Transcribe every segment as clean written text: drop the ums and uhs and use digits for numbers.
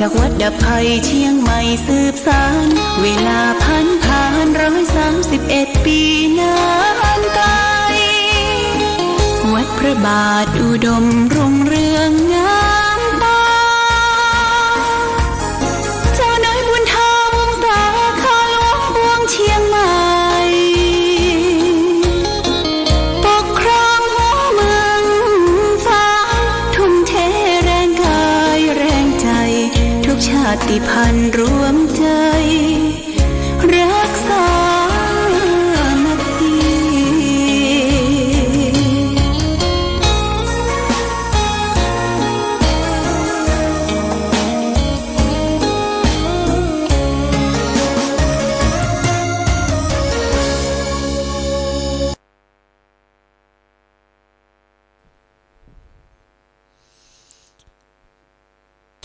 จากวัดดับภัยเชียงใหม่สืบสานเวลาผ่าน131 ปีนานไกลวัดพระบาทอุดมรุ่งเรืองงามตาเจ้านายบุญธาวงศาข้าหลวงบวงเชียงใหม่ปกครองหัวเมืองฟ้าทุ่มเทแรงกายแรงใจทุกชาติพันธุ์รวมใจรักษา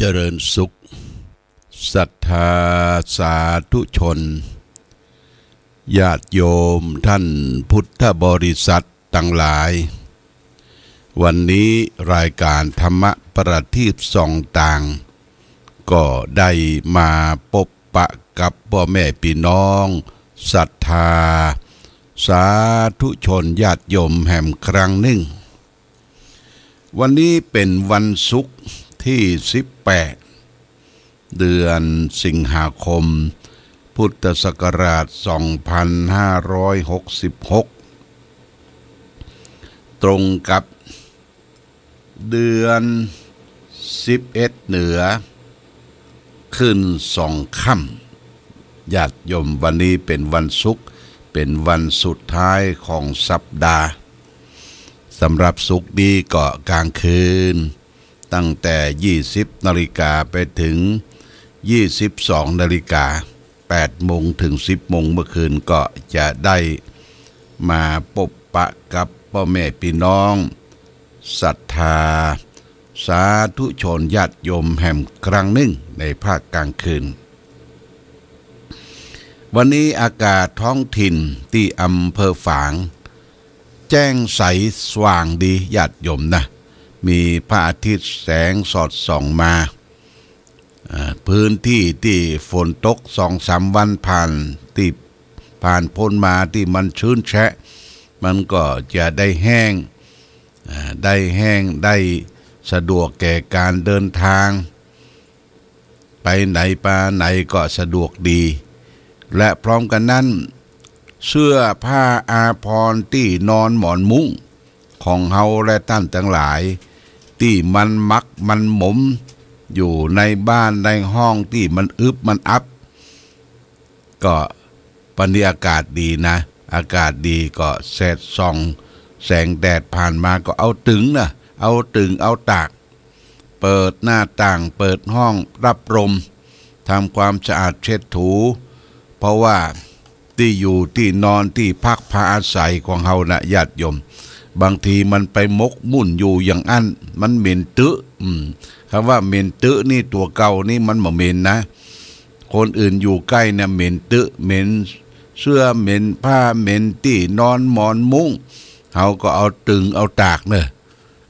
เจริญสุขศรัทธาสาธุชนญาติโยมท่านพุทธบริษัททั้งหลายวันนี้รายการธรรมประทีปส่องต่างก็ได้มาพบปะกับพ่อแม่พี่น้องศรัทธาสาธุชนญาติโยมแห่งครั้งหนึ่งวันนี้เป็นวันศุกร์ที่18เดือนสิงหาคมพุทธศักราช2566ตรงกับเดือน11เหนือขึ้น2 ค่ำญาติโยมวันนี้เป็นวันศุกร์เป็นวันสุดท้ายของสัปดาห์สำหรับศุกร์นี้ก็กลางคืนตั้งแต่20 นาฬิกาไปถึง22 นาฬิกา8 โมงถึง 10 โมงเมื่อคืนก็จะได้มาพบปะกับพ่อแม่พี่น้องศรัทธาสาธุชนญาติโยมแห่งครั้งหนึ่งในภาคกลางคืนวันนี้อากาศท้องถิ่นที่อำเภอฝางแจ้งใสสว่างดีญาติโยมนะมีพระอาทิตย์แสงสอดส่องมาพื้นที่ที่ฝนตก2-3 วันผ่านพ้นมาที่มันชื้นแฉะมันก็จะได้แห้งได้สะดวกแก่การเดินทางไปไหนมาไหนก็สะดวกดีและพร้อมกันนั้นเสื้อผ้าอาภรณ์ที่นอนหมอนมุ้งของเฮาและท่านทั้งหลายที่มันมักมันหมมอยู่ในบ้านในห้องที่มันอึบมันอับก็บรรยากาศดีนะอากาศดีก็แสดส่องแสงแดดผ่านมาก็เอาตึงเอาตากเปิดหน้าต่างเปิดห้องรับลมทำความสะอาดเช็ดถูเพราะว่าที่อยู่ที่นอนที่พักพาอาศัยของเฮานะญาติโยมบางทีมันไปมกมุ่นอยู่อย่างอันมันเหม็นตึคำว่าเหม็นตึนี่ตัวเก่านี่มันบ่เหม็นนะคนอื่นอยู่ใกล้เนี่ยเหม็นตึเหม็นเสื้อเหม็นผ้าเหม็นที่นอนหมอนมุ้งเฮาก็เอาตึงเอาตากเนอะ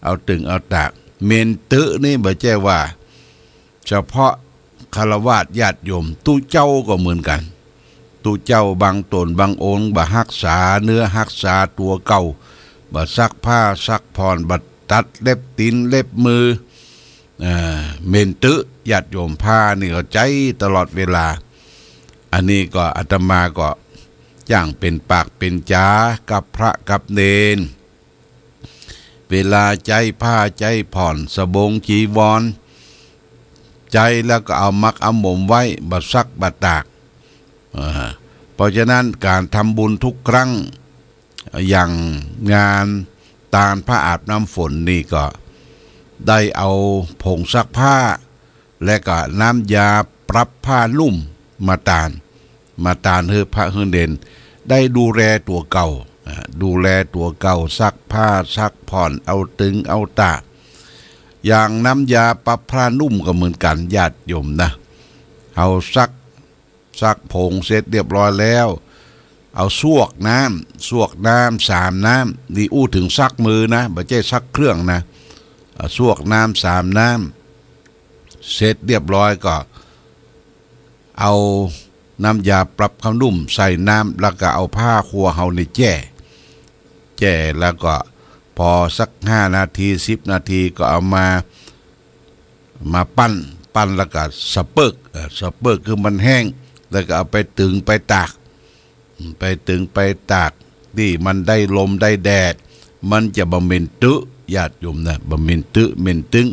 เอาตึงเอาตากเหม็นตึนี่บ่ใช่ว่าเฉพาะฆราวาสญาติโยมตู้เจ้าก็เหมือนกันตู้เจ้าบางตนบางองค์บ่รักษาเนื้อรักษาตัวเก่าบ่ซักผ้าซักผ่อนบ่ตัดเล็บตีนเล็บมือเมนตึญาติโยมผ้านี่ก็ใจตลอดเวลาอันนี้ก็อาตมาก็ย่างเป็นปากเป็นจ้ากับพระกับเนนเวลาใจผ้าใจผ่อนสบงจีวรใจแล้วก็เอามักเอาหม่มไว้บ่ซักบ่ตากเพราะฉะนั้นการทำบุญทุกครั้งอย่างงานตาลพระอาบน้ำฝนนี่ก็ได้เอาผงซักผ้าและก็น้ำยาปรับผ้านุ่มมาตาลให้พระเฮือนเด่นได้ดูแลตัวเก่าซักผ้าซักผ่อนเอาตึงเอาตากอย่างน้ำยาปรับผ้านุ่มก็เหมือนกันญาติโยมนะเอาซักผงเสร็จเรียบร้อยแล้วเอาซวกน้ำ3 น้ำนี่อู้ถึงซักมือนะบ่ใช่ซักเครื่องนะซวกน้ำ3 น้ำ เสร็จเรียบร้อยก็เอาน้ำยาปรับผ้านุ่มใส่น้ำแล้วก็เอาผ้าครัวเฮาในแจ้แล้วก็พอสัก5 นาที10 นาทีก็เอามาปั้นแล้วก็สะเปิกคือมันแห้งแล้วก็เอาไปตึงไปตากที่มันได้ลมได้แดดมันจะบำเพ็ญตึญาติโยมนะบำเพ็ญตึเหม็นตึง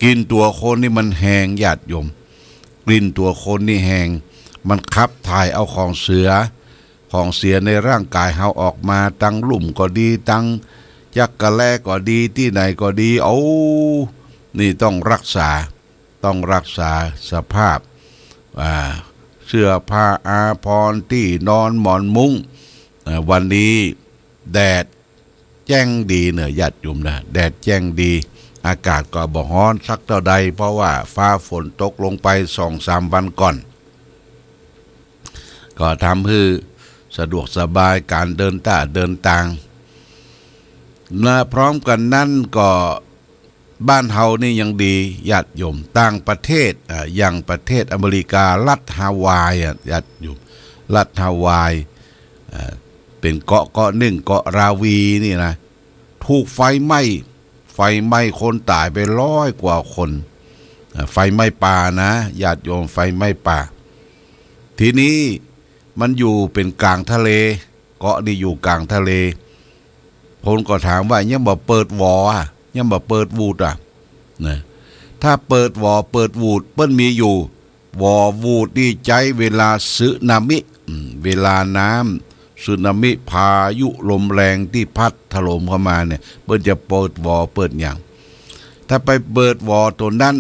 กินตัวคนนี่มันแห้งญาติโยมกลิ่นตัวคนนี่แห้งมันขับถ่ายเอาของเสียในร่างกายเฮาออกมาตั้งลุ่มก็ดีตั้งยักกะแลก็ดีที่ไหนก็ดีนี่ต้องรักษาสภาพเสื้อผ้าอาภรณ์ที่นอนหมอนมุ้งวันนี้แดดแจ้งดีเนอะญาติโยมนะแดดแจ้งดีอากาศก็บ่ร้อนสักเท่าใดเพราะว่าฟ้าฝนตกลงไป 2-3 วันก่อนก็ทำให้สะดวกสบายการเดินทางและพร้อมกันนั้นก็บ้านเฮานี่ยังดีญาติโยมต่างประเทศอย่างประเทศอเมริการัฐฮาวายญาติโยมรัฐฮาวายเป็นเกาะหนึ่งเกาะราวีนี่นะถูกไฟไหม้คนตายไป100 กว่าคนไฟไหม้ป่านะญาติโยมไฟไหม้ป่าทีนี้มันอยู่เป็นกลางทะเลเกาะนี่อยู่กลางทะเลคนก็ถามว่ายังบ่เปิดวอยังบ่เปิดวูดนะถ้าเปิดวอเปิดวูดเปิ้นมีอยู่วอวูดนี่ใจเวลาสึนามิเวลาน้ำสึนามิพายุลมแรงที่พัดถล่มเข้ามาเนี่ยเปิ้นจะเปิดวอเปิดอย่างถ้าไปเปิดวอตัวนั้น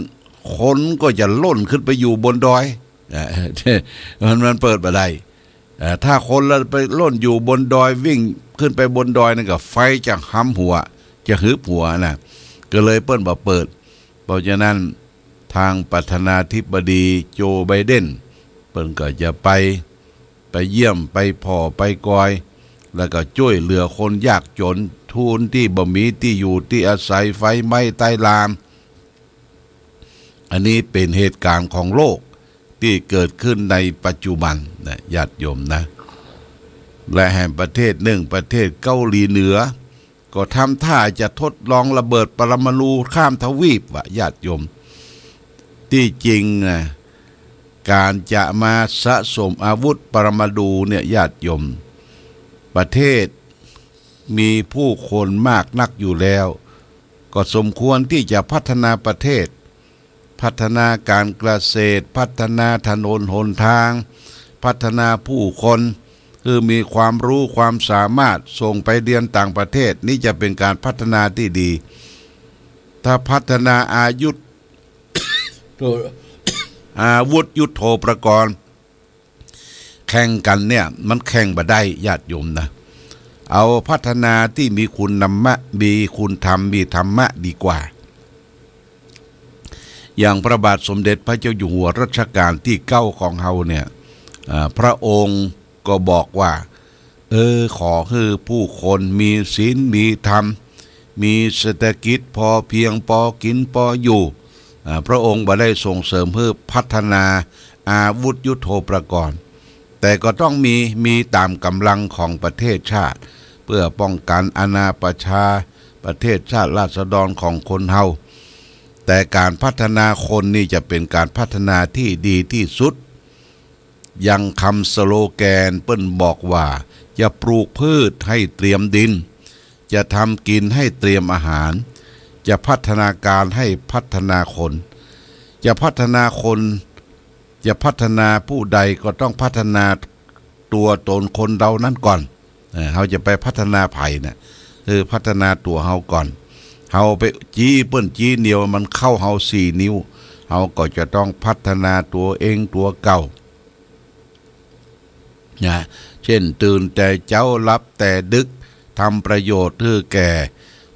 คนก็จะล่นขึ้นไปอยู่บนดอยมันเปิดบ่ได้ถ้าคนเราไปล่นอยู่บนดอยวิ่งขึ้นไปบนดอยนั่นก็ไฟจะห้ำหัวจะหืบหัวนะก็เลยเปิ้นบ่เปิดเพราะฉะนั้นทางประธานาธิบดีโจไบเดนเปิ้นก็จะไปเยี่ยมไปพ่อไปกอยแล้วก็ช่วยเหลือคนยากจนทุนที่บ่มีที่อยู่ที่อาศัยไฟไหม้ใต้ลามอันนี้เป็นเหตุการณ์ของโลกที่เกิดขึ้นในปัจจุบันนะญาติโยมนะและแห่งประเทศหนึ่งประเทศเกาหลีเหนือก็ทำท่าจะทดลองระเบิดปรมาณูข้ามทวีปว่ะญาติโยมที่จริงนะการจะมาสะสมอาวุธปรมาณูเนี่ยญาติโยมประเทศมีผู้คนมากนักอยู่แล้วก็สมควรที่จะพัฒนาประเทศพัฒนาการเกษตรพัฒนาถนนหนทางพัฒนาผู้คนคือมีความรู้ความสามารถส่งไปเรียนต่างประเทศนี่จะเป็นการพัฒนาที่ดีถ้าพัฒนาอาวุธ ยุทโธปกรณ์แข่งกันเนี่ยมันแข่งบ่ได้ญาติโยมนะเอาพัฒนาที่มีคุณธรรมะมีคุณธรรมมีธรรมะดีกว่าอย่างพระบาทสมเด็จพระเจ้าอยู่หัวรัชกาลที่9ของเฮาเนี่ยพระองค์ก็บอกว่าขอให้ผู้คนมีศีลมีธรรมมีเศรษฐกิจพอเพียงพอกินพออยู่พระองค์บ่ได้ส่งเสริมเพื่อพัฒนาอาวุธยุทโธปกรณ์แต่ก็ต้องมีตามกำลังของประเทศชาติเพื่อป้องกันอาณาประชาประเทศชาติราษฎรของคนเฮาแต่การพัฒนาคนนี่จะเป็นการพัฒนาที่ดีที่สุดยังคำสโลแกนเปิ้นบอกว่าอย่าปลูกพืชให้เตรียมดินจะทำกินให้เตรียมอาหารจะพัฒนาการให้พัฒนาคนจะพัฒนาคนจะพัฒนาผู้ใดก็ต้องพัฒนาตัวตนคนเรานั้นก่อนเราจะไปพัฒนาไผ่เนี่ยคือพัฒนาตัวเราก่อนเราไปจี้เปิ้นจี้เหนียวมันเข้าเรา4 นิ้วเราก็จะต้องพัฒนาตัวเองตัวเก่าเช่นตื่นแต่เจ้ารับแต่ดึกทำประโยชน์ให้แก่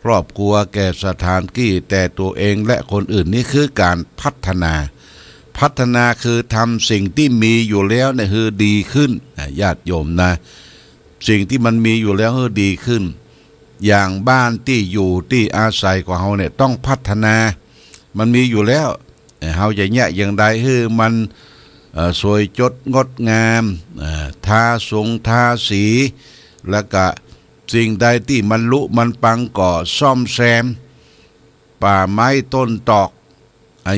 ครอบครัวแก่สถานที่แต่ตัวเองและคนอื่นนี่คือการพัฒนาคือทำสิ่งที่มีอยู่แล้วเนี่ยคือดีขึ้นญาติโยมนะสิ่งที่มันมีอยู่แล้วคือดีขึ้นอย่างบ้านที่อยู่ที่อาศัยของเราเนี่ยต้องพัฒนามันมีอยู่แล้ว เฮาจะแยะอย่างใดให้มันสวยจดงดงามทาทาสีแล้วก็สิ่งใดที่มันลุมันปังก่อซ่อมแซมป่าไม้ต้นตอก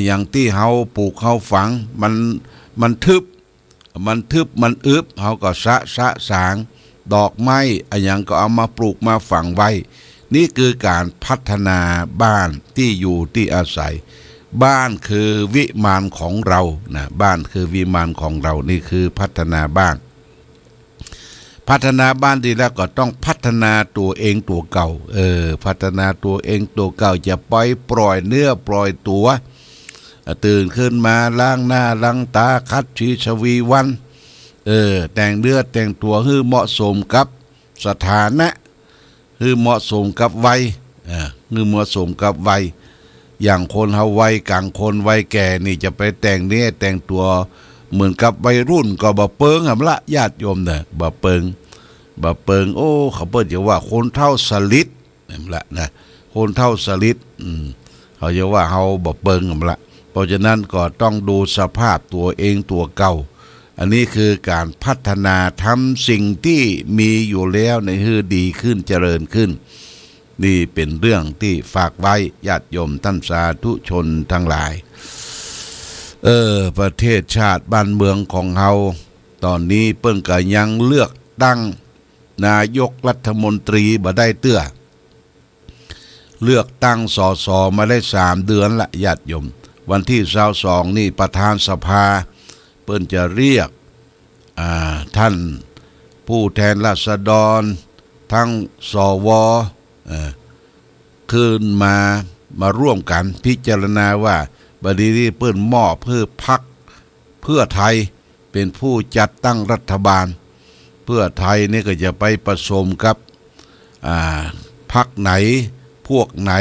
อย่างที่เฮาปลูกเฮาฝังมันทึบมันอึบเฮาก็สะสางดอกไม้อย่างก็เอามาปลูกมาฝังไว้นี่คือการพัฒนาบ้านที่อยู่ที่อาศัยบ้านคือวิมานของเรานะบ้านคือวิมานของเรานี่คือพัฒนาบ้านดีแล้วก็ต้องพัฒนาตัวเองตัวเก่าพัฒนาตัวเองตัวเก่าจะปล่อยเนื้อปล่อยตัวตื่นขึ้นมาล้างหน้าล้างตาคัดชีชวีวันแต่งเนื้อแต่งตัวให้เหมาะสมกับสถานะให้เหมาะสมกับวัยให้เหมาะสมกับวัยอย่างคนเฮาวัยกลางคนวัยแก่นี่จะไปแต่งเนื้อแต่งตัวเหมือนกับวัยรุ่นก็บ่เปิงหั่นละญาติโยมน่ะบ่เปิงโอ้เขาเปิ้นจะว่าคนเฒ่าสลิดนั่นละนะคนเฒ่าสลิดเขาจะว่าเฮาบ่เปิงหั่นละเพราะฉะนั้นก็ต้องดูสภาพตัวเองตัวเก่าอันนี้คือการพัฒนาทำสิ่งที่มีอยู่แล้วในให้ดีขึ้นเจริญขึ้นนี่เป็นเรื่องที่ฝากไว้ญาติโยมท่านสาธุชนทั้งหลายประเทศชาติบ้านเมืองของเฮาตอนนี้เปิ้นก็ยังเลือกตั้งนายกรัฐมนตรีบ่ได้เตื้อเลือกตั้งสสมาได้3 เดือนละญาติโยมวันที่22นี่ประธานสภาเปิ้นจะเรียกท่านผู้แทนราษฎรทั้งสวขึ้นมาร่วมกันพิจารณาว่าบัดนี้เปิ้นมอบเพื่อพรรคเพื่อไทยเป็นผู้จัดตั้งรัฐบาลเพื่อไทยนี่ก็จะไปผสมกับพรรคไหนพวกไหน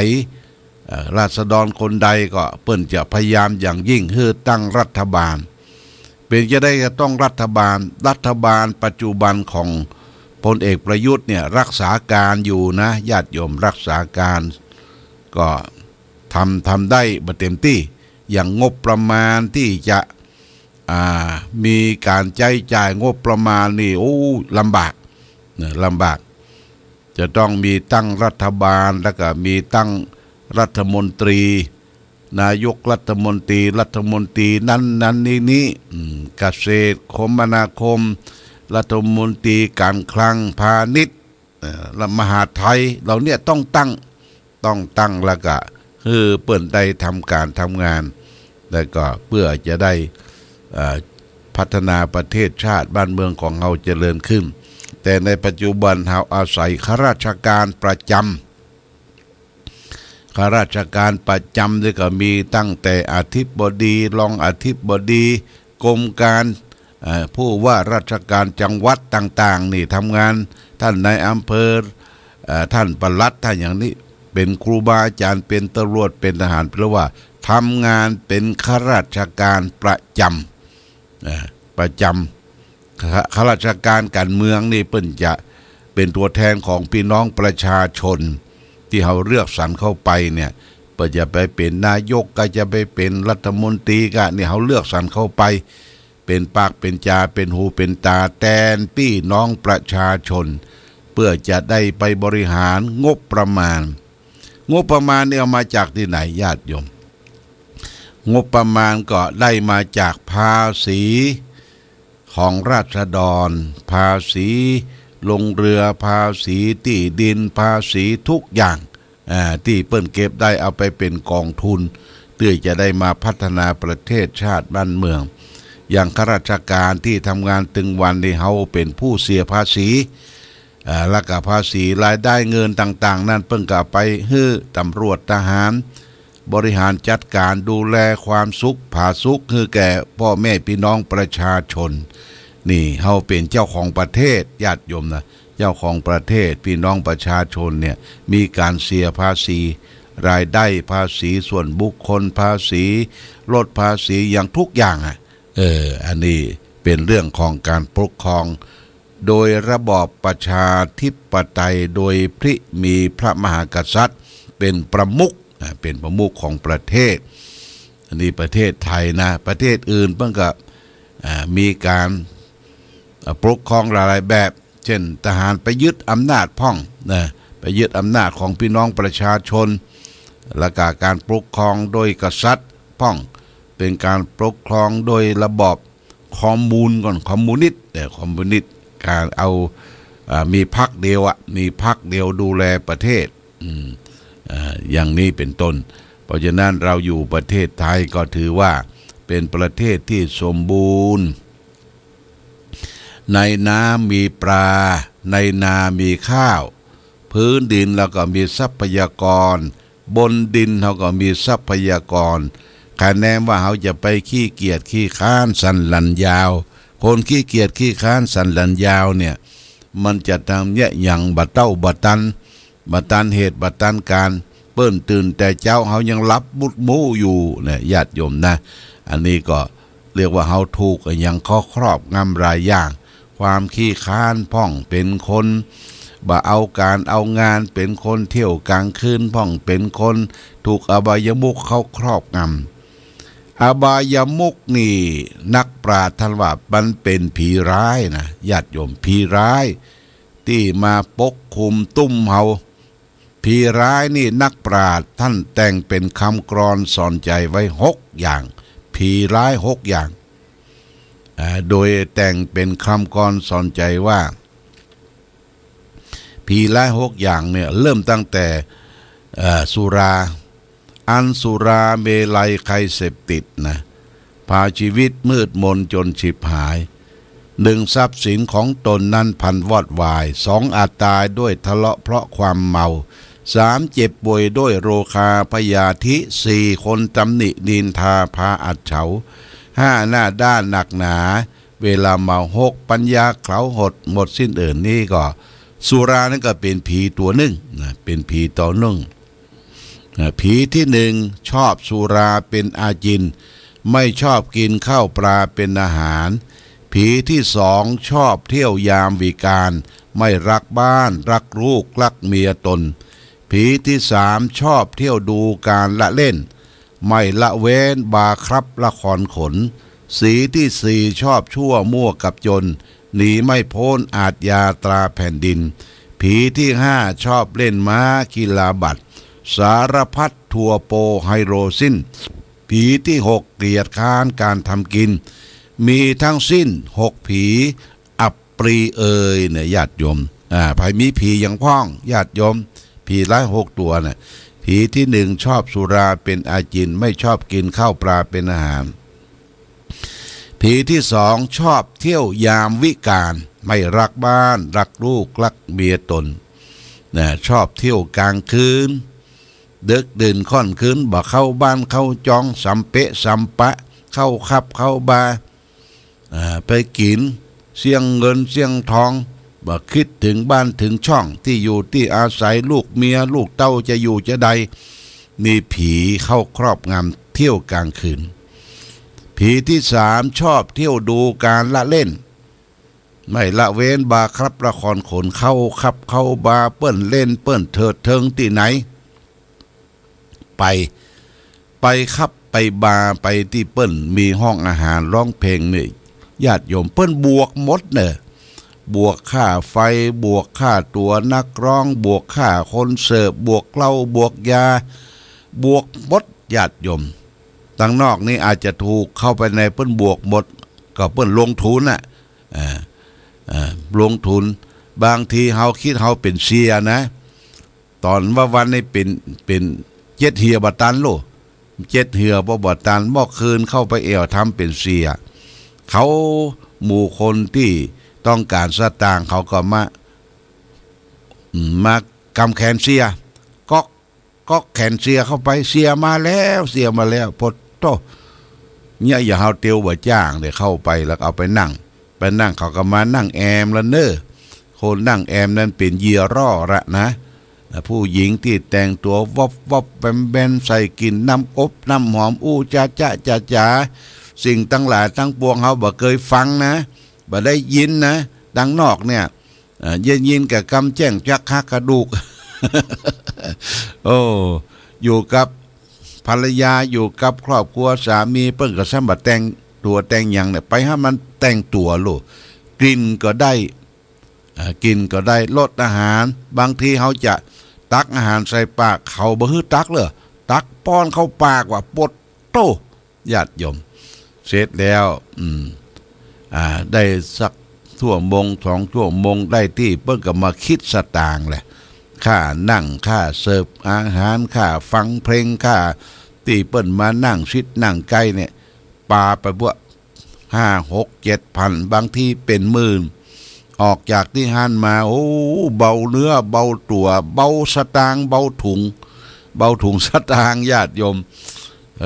ราษฎรคนใดก็เปิ้นจะพยายามอย่างยิ่งเพื่อตั้งรัฐบาลเป็นจะได้จะต้องรัฐบาลปัจจุบันของพลเอกประยุทธ์เนี่ยรักษาการอยู่นะญาติโยมรักษาการก็ทำได้บ่เต็มที่อย่างงบประมาณที่จะมีการใช้จ่ายงบประมาณนี่ลำบากจะต้องมีตั้งรัฐบาลแล้วก็มีตั้งรัฐมนตรีนายกรัฐมนตรีนั้นนี่เกษตรคมนาคมรัฐมนตรีการคลังพาณิชย์มหาดไทยเราเนี่ยต้องตั้งแล้วก็คือเปิ้นได้ทำงานแล้วก็เพื่อจะได้พัฒนาประเทศชาติบ้านเมืองของเราเจริญขึ้นแต่ในปัจจุบันเราอาศัยข้าราชการประจำนี่ก็มีตั้งแต่อธิบดีรองอธิบดีกรมการผู้ว่าราชการจังหวัดต่างๆนี่ทำงานท่านนายอำเภอท่านปลัดท่านอย่างนี้เป็นครูบาอาจารย์เป็นตำรวจเป็นทหารเพราะว่าทำงานเป็นข้าราชการประจำข้าราชการการเมืองนี่เปิ้นจะเป็นตัวแทนของพี่น้องประชาชนที่เขาเลือกสรรเข้าไปเนี่ยเปิ้นจะไปเป็นนายกก็จะไปเป็นรัฐมนตรีก็เนี่ยเขาเลือกสรรเข้าไปเป็นปากเป็นจาเป็นหูเป็นตาแทนพี่น้องประชาชนเพื่อจะได้ไปบริหารงบประมาณเนี่ยเอามาจากที่ไหนญาติโยมงบประมาณก็ได้มาจากภาษีของราษฎรภาษีลงเรือภาษีที่ดินภาษีทุกอย่างที่เปิ้นเก็บได้เอาไปเป็นกองทุนเพื่อจะได้มาพัฒนาประเทศชาติบ้านเมืองอย่างข้าราชการที่ทำงานตึงวันที่เขาเป็นผู้เสียภาษีแล้วก็ภาษีรายได้เงินต่างๆนั่นเพิ่งก็ไปให้ตำรวจทหารบริหารจัดการดูแลความสุขผาสุขให้แก่พ่อแม่พี่น้องประชาชนนี่เขาเป็นเจ้าของประเทศญาติโยมนะเจ้าของประเทศพี่น้องประชาชนเนี่ยมีการเสียภาษีรายได้ภาษีส่วนบุคคลภาษีลดภาษีอย่างทุกอย่างอันนี้เป็นเรื่องของการปกครองโดยระบอบประชาธิปไตยโดยมีพระมหากษัตริย์เป็นประมุขของประเทศ นนี้ประเทศไทยนะประเทศอื่นเพิ่งก็มีการปกครองหลายแบบเช่นทหารไปยึดอำนาจพ่องนะไปยึดอำนาจของพี่น้องประชาชนและการปกครองโดยกษัตริย์พ่องเป็นการปกครองโดยระบอบคอมมูนก่อนคอมมูนิสต์แต่คอมมูนิสต์การเอามีพรรคเดียวมีพรรคเดียวดูแลประเทศอย่างนี้เป็นต้นเพราะฉะนั้นเราอยู่ประเทศไทยก็ถือว่าเป็นประเทศที่สมบูรณ์ในน้ำมีปลาในนามีข้าวพื้นดินแล้วก็มีทรัพยากรบนดินเขาก็มีทรัพยากรคะแนนว่าเขาจะไปขี้เกียจขี้ค้านสันหลันยาวคนขี้เกียจขี้ค้านสันหลันยาวเนี่ยมันจะทำอย่างบัดเต้าบัดตันเหตุบัดตันการเปิ้นตื่นแต่เจ้าเขายังรับมุดมูอยู่เนี่ยญาติโยมนะอันนี้ก็เรียกว่าเขาถูกอย่างข้อครอบงำรายอย่างความขี้ค้านพ่องเป็นคนบ่เอาการเอางานเป็นคนเที่ยวกลางคืนพ่องเป็นคนถูกอบายมุขเข้าครอบงำอบายมุขนี่นักปราชญ์ท่านว่ามันเป็นผีร้ายนะญาติโยมผีร้ายที่มาปกคุมตุ้มเฮาผีร้ายนี่นักปราชญ์ท่านแต่งเป็นคำกลอนสอนใจไว้6อย่างผีร้าย6อย่างโดยแต่งเป็นคำกลอนสอนใจว่าผีร้าย6อย่างเนี่ยเริ่มตั้งแต่สุราสุราเมลัยใครเสพติดนะพาชีวิตมืดมนจนฉิบหาย1ทรัพย์สินของตนนั้นพันวอดวาย2อาจตายด้วยทะเลาะเพราะความเมา3เจ็บป่วยด้วยโรคาพยาธิ4คนตำหนินินทาพาอัดเฉา5หน้าด้านหนักหนาเวลาเมา6ปัญญาเขาหดหมดสิ้นนี่ก็สุรานั่นก็เป็นผีตัวหนึ่งนะเป็นผีตัวหนึ่งผีที่1ชอบสุราเป็นอาจินไม่ชอบกินข้าวปลาเป็นอาหารผีที่2ชอบเที่ยวยามวิกาลไม่รักบ้านรักลูกรักเมียตนผีที่3ชอบเที่ยวดูการละเล่นไม่ละเว้นบาครับละครขนสีที่4ชอบชั่วมั่วกับจนหนีไม่พ้นอาทยาตราแผ่นดินผีที่5ชอบเล่นม้ากีฬาบัตรสารพัดทัวโปไฮโรซินผีที่6เกลียดค้านการทำกินมีทั้งสิ้น6ผีอับปรีเนี่ยญาติโยมภายมีผีอย่างพ้องญาติโยมผีร้าย6ตัวน่ะผีที่1ชอบสุราเป็นอาจินไม่ชอบกินข้าวปลาเป็นอาหารผีที่2ชอบเที่ยวยามวิกาลไม่รักบ้านรักลูกรักเมียตนชอบเที่ยวกลางคืนดึกดื่นค่อนคืนบ่เข้าบ้านเข้าจองสัมเปะสัมปะเข้าคับเข้าบาไปกินเสี่ยงเงินเสี่ยงทองบ่คิดถึงบ้านถึงช่องที่อยู่ที่อาศัยลูกเมียลูกเต้าจะอยู่จะใดมีผีเข้าครอบงำเที่ยวกลางคืนผีที่3ชอบเที่ยวดูการละเล่นไม่ละเว้นบาครับละครขนเข้าคับเข้าบาเปิ้นเล่นเปิ้นเถิดเทิงที่ไหนไปครับไปบาไปที่เปิ้นมีห้องอาหารร้องเพลงนี่ญาติโยมเปิ้นบวกหมดเนี่ยบวกค่าไฟบวกค่าตัวนักร้องบวกค่าคนเสิร์ฟบวกเหล้าบวกยาบวกหมดญาติโยมต่างนอกนี่อาจจะถูกเข้าไปในเปิ้นบวกหมดก็เปิ้นลงทุนลงทุนบางทีเฮาคิดเฮาเป็นเสียนะตอนว่าวันนี้เป็นเจ็ดเหียบตันโลเจ็ดเหียบ่ตันบ่คืนเข้าไปเอวทำเป็นเสียเขาหมู่คนที่ต้องการสตางค์เขาก็มากำแขนเสียก็แขนเสียเข้าไปเสียมาแล้วพดโตเนี่ยอย่าเฮาเตียวบ่จ้างเดี๋ยวเข้าไปแล้วเอาไปนั่งเขาก็มานั่งแอมแล้วเน้อคนนั่งแอมนั้นเป็นเหยื่อร่อละนะผู้หญิงที่แต่งตัววบแบนใส่กลิ่นน้ำอบน้ำหอมอู้จ้าสิ่งตั้งหลายตั้งปวงเขาบ่เคยฟังนะบ่ได้ยินนะดังนอกเนี่ยยินกับกำแจ้งจักฮักกระดูก โอ้อยู่กับ ภรรยาอยู่กับครอบครัวสามีเปิ้นก็ซ้ำบ่แต่งตัวแต่งหยังเนี่ยไปให้มันแต่งตัวลูกกินก็ได้กินก็ได้ลดอาหารบางทีเขาจะตักอาหารใส่ปากเขาบ่ฮื้อตักเลยตักป้อนเข้าปากว่าปดโตญาติโยมเสร็จแล้วได้สักชั่วโมง2 ชั่วโมงได้ที่เปิ้นก็มาคิดสตางค์แหละค่านั่งค่าเสิร์ฟอาหารค่าฟังเพลงค่าที่เปิ้นมานั่งชิดนั่งใกล้เนี่ยปาไปบวก5-6-7 พันบางที่เป็นหมื่นออกจากที่ห้านมาโอ้เบาเนื้อเบาตัวเบาสตางค์เบาถุงสตางค์ญาติโยม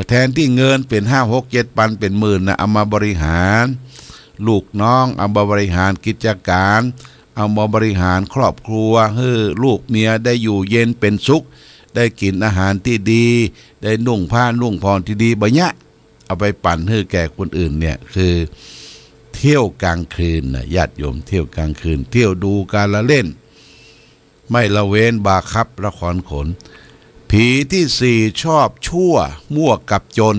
แทนที่เงินเป็น5-6-7 พันเป็นหมื่นนะเอามาบริหารลูกน้องเอามาบริหารกิจการเอามาบริหารครอบครัวให้ลูกเมียได้อยู่เย็นเป็นสุขได้กินอาหารที่ดีได้นุ่งผ้านุ่งผ่อนที่ดีบ่ยะเอาไปปั่นให้แก่คนอื่นเนี่ยคือเที่ยวกลางคืนนะญาติโยมเที่ยวกลางคืนเที่ยวดูการละเล่นไม่ละเว้นบาคับละครขนผีที่4ชอบชั่วมั่วกับจน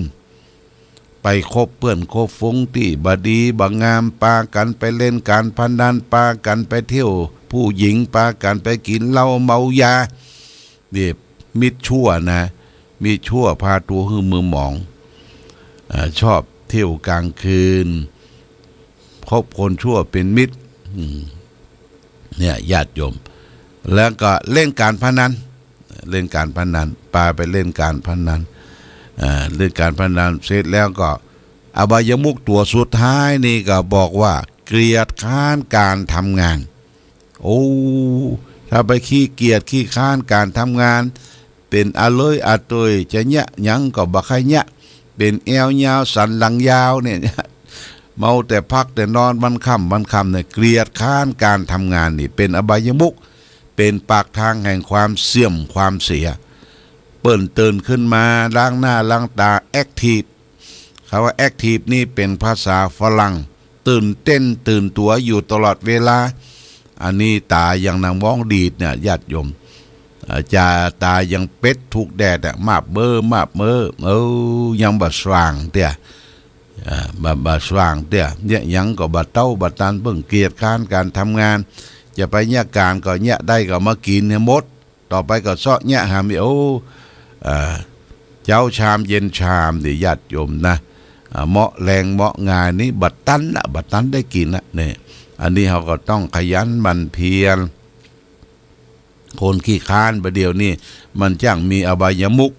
ไปคบเพื่อนคบฟุ้งที่บดีบางามปากันไปเล่นการพนันปากันไปเที่ยวผู้หญิงปากันไปกินเหล้าเมายาเนี่ยมิตรชั่วนะมิตรชั่วพาตัวหื้อมือหมองชอบเที่ยวกลางคืนคบคนชั่วเป็นมิตรเนี่ยญาติโยมแล้วก็เล่นการพนันปาไปเล่นการพนันเรื่องการพนันเสร็จแล้วก็อบายมุขตัวสุดท้ายนี่ก็บอกว่าเกลียดค้านการทำงานโอ้ถ้าไปขี้เกียจขี้ค้านการทำงานเป็นอาเลยอาตยจะเนี้ยยังก็บ่ใครเนี้ยเป็นแอวยาวสันหลังยาวเนี่ยเมาแต่พักแต่นอนวันค่ำเนี่ยเกลียดค้านการทำงานนี่เป็นอบายมุขเป็นปากทางแห่งความเสื่อมความเสียเปิ้นตื่นขึ้นมาล้างหน้าล้างตาแอคทีฟคำว่าแอคทีฟนี่เป็นภาษาฝรั่งตื่นเต้นตื่นตัวอยู่ตลอดเวลาอันนี้ตายังนางมองดีดเนี่ยญาติโยมจะตายังเป็ดถูกแดดมาบเมื่อยังบะสว่างเตี้ยบะสว่างเตี้ยเนี่ยยังก็บะเต้าบะตันเพิ่งเกียรติค้านการทำงานจะไปเนี่ยการก็เนี่ยได้ก็มากินเนี่ยมดต่อไปก็เสาะเนี่ยหามีเจ้าชามเย็นชามดิญาติโยมนะเหมาะแรงเหมาะงานนี้บัดตันได้กินนะเนี่ยอันนี้เขาก็ต้องขยันหมั่นเพียรคนขี้ค้านประเดี๋ยวนี้มันจ้างมีอบายมุข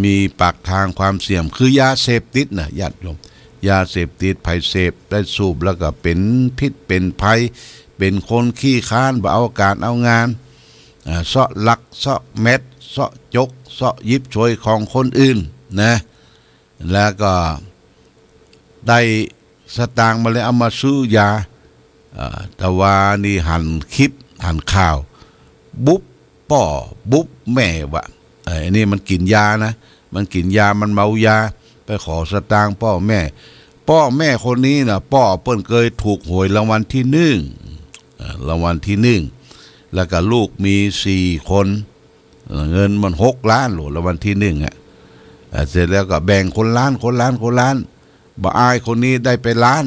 มีปากทางความเสี่ยมคือยาเสพติดนะญาติโยมยาเสพติดภัยเสพได้สูบแล้วก็เป็นพิษเป็นภัยเป็นคนขี้ค้านบ่เอาการเอางานเสาะลักเสาะเม็ดเสาะจกเสาะยิบช่วยของคนอื่นนะแล้วก็ได้สตางค์มาเลยเอามาซื้อยาแต่ว่านี่หันคลิปหันข่าวบุ๊บป่อบุ๊บแม่วะอันนี้มันกินยานะมันกินยามันเมายาไปขอสตางค์พ่อแม่คนนี้นะพ่อเปิ้นเคยถูกหวยรางวัลที่1แล้วก็ลูกมี4 คนเงินมัน6 ล้านหรอรางวัลที่1เสร็จแล้วก็แบ่งคนล้านบ่อายคนนี้ได้ไปล้าน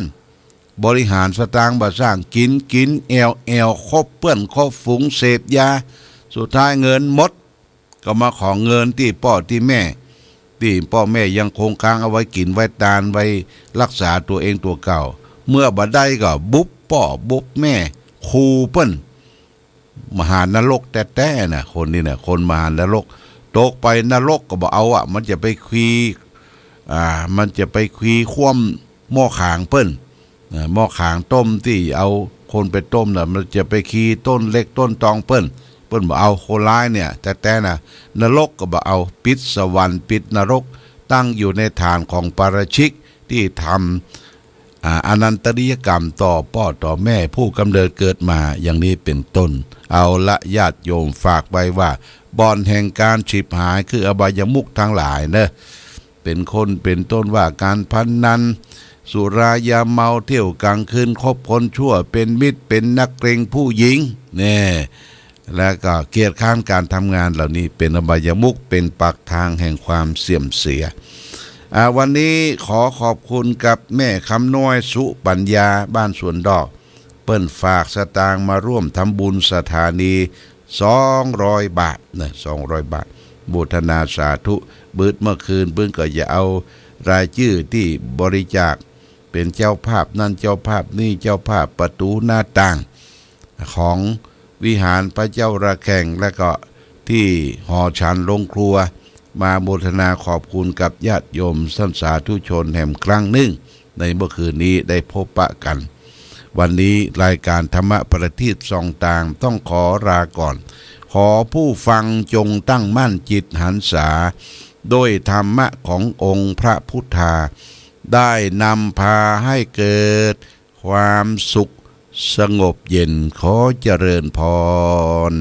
บริหารสตางค์บ่สร้างกินแอลคบเพื่อนคบฝูงเสพยาสุดท้ายเงินหมดก็มาขอเงินที่พ่อที่แม่ยังคงค้างเอาไว้กินไว้ทานไว้รักษาตัวเองตัวเก่าเมื่อบ่ได้ก็บุ๊บพ่อบุ๊บแม่คูเปิ้นมหานรกแต่น่ะคนนี่น่ะคนมหานรกตกไปนรกก็บ่เอามันจะไปคุยคว่ำหม้อขางเปิ้นหม้อขางต้มที่เอาคนไปต้มน่ะมันจะไปขี้ต้นเล็กต้นตองเปิ้นบ่เอาโคร้ายเนี่ยแต่น่ะนรกก็บ่เอาปิดสวรรค์ปิดนรกตั้งอยู่ในฐานของปาราชิกที่ทำอนันตริยกรรมต่อพ่อต่อแม่ผู้กำเนิดเกิดมาอย่างนี้เป็นต้นเอาละญาติโยมฝากไว้ว่าบ่อนแห่งการฉิบหายคืออบายมุขทั้งหลายเนอะเป็นคนเป็นต้นว่าการพนันสุรายาเมาเที่ยวกลางคืนคบคนชั่วเป็นมิตรเป็นนักเกรงผู้หญิงเนี่ย และก็เกียรติข้ามการทำงานเหล่านี้เป็นอบายมุขเป็นปากทางแห่งความเสื่อมเสียวันนี้ขอขอบคุณกับแม่คำน้อยสุปัญญาบ้านสวนดอกเปิ้นฝากสตางค์มาร่วมทำบุญสถานี200 บาทนะ200 บาทบูทนาสาธุบืดเมื่อคืนเพิ่นก็อย่าเอารายชื่อที่บริจาคเป็นเจ้าภาพนั่นเจ้าภาพนี่เจ้าภาพประตูหน้าต่างของวิหารพระเจ้าระแข่งและก็ที่หอฉันลงครัวมาโมทนาขอบคุณกับญาติโยมท่านสาธุชนแห่งครั้งหนึ่งในเมื่อคืนนี้ได้พบปะกันวันนี้รายการธรรมะประทีปส่องต่างต้องขอลาก่อนขอผู้ฟังจงตั้งมั่นจิตหันษาโดยธรรมะขององค์พระพุทธาได้นำพาให้เกิดความสุขสงบเย็นขอเจริญพร